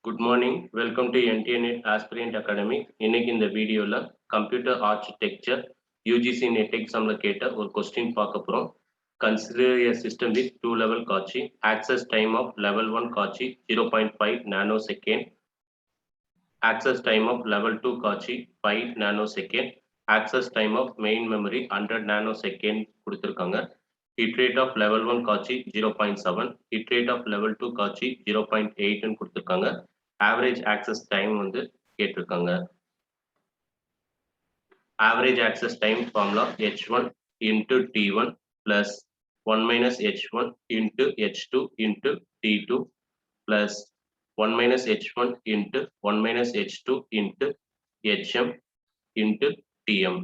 Good morning. Welcome to NTA NET Aspirant Academy. இன்னைக்கு இந்த வீடியோல கம்ப்யூட்டர் ஆர்கிடெக்சர் UGC NET Examல கேட்ட ஒரு கொஸ்டின் பார்க்க போறோம். Consider a system with two level காட்சி. Access time of level 1 காட்சி 0.5 nanosecond. Access time of level 2 காட்சி 5 nanosecond. Access time of main memory 100 nanosecond கொடுத்திருக்காங்க. Hit rate of level 1 காட்சி 0.7. Hit rate of level 2 காட்சி 0.8 ன்னு கொடுத்திருக்காங்க. Average access time வந்து கேட்டிருக்காங்க. Average access time formula h1 into t1 plus 1 minus h1 into h2 into t2 plus 1 minus h1 into 1 minus h2 into hm into tm.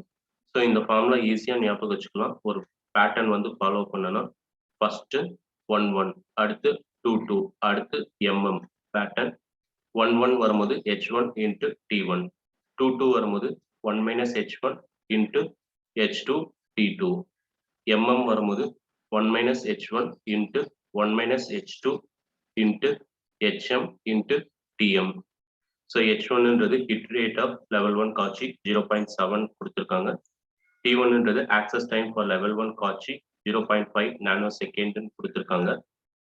So இந்த formula ஈஸியா ஞாபகம் வச்சுக்கலாம். ஒரு பேட்டர்ன் வந்து ஃபாலோ பண்ணனும். First 1 1 அடுத்து 2 2 அடுத்து mm பேட்டர்ன் 1 1 வரும்போது h1 into t1 2 2 வரும்போது 1 minus h1 into h2 t2 mm வரும்போது 1 minus h1 into 1 minus h2 into hm into tm. So h1 ன்றது hit rate of level 1 காட்சி 0.7 கொடுத்திருக்காங்க. t1 ன்றது access time for level 1 காட்சி 0.5 nanosecond கொடுத்திருக்காங்க.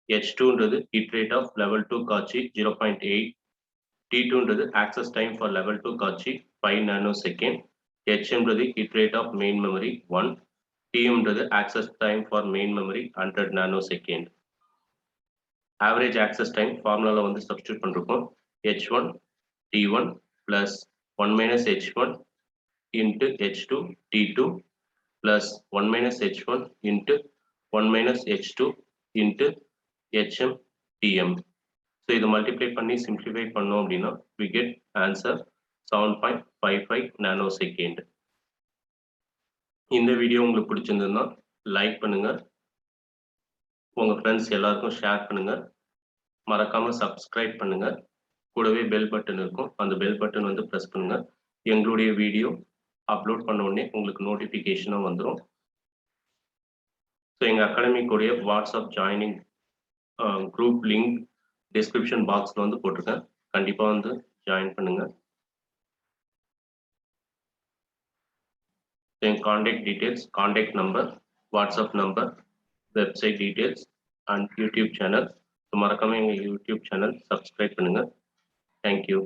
h2 ன்றது hit rate of level 2 காட்சி 0.8. T2 ன்றது access time for level 2 காட்சி 5 nanosecond. hm ன்றது hit rate of main memory 1. tm ன்றது access time for main memory 100 nanosecond. Average access time formula வந்து substitute பண்ணிருக்கோம். h1 t1 plus 1 minus h1 into h2 t2 plus 1 minus h1 into 1 minus h2 into hm tm. So இதை multiply பண்ணி simplify பண்ணோம் அப்படின்னா we get answer 7.55 nanosecond. இந்த video உங்களுக்கு பிடிச்சிருந்ததுன்னா like பண்ணுங்க, உங்க ஃப்ரெண்ட்ஸ் எல்லாருக்கும் ஷேர் பண்ணுங்க, மறக்காம சப்ஸ்கிரைப் பண்ணுங்க, கூடவே பெல் பட்டன் இருக்கும், அந்த பெல் பட்டன் வந்து ப்ரெஸ் பண்ணுங்க. எங்களுடைய வீடியோ அப்லோட் பண்ண உடனே உங்களுக்கு நோட்டிஃபிகேஷனும் வந்துடும். ஸோ எங்கள் அகாடமிக்குடைய WhatsApp joining group link description பாக்ஸ்ல வந்து போட்டிருக்கேன். கண்டிப்பா வந்து ஜாயின் பண்ணுங்க. Contact details, contact number, WhatsApp number, website details and YouTube channel. மறக்காம எங்க யூடியூப் சேனல் சப்ஸ்கிரைப் பண்ணுங்க. தேங்க்யூ.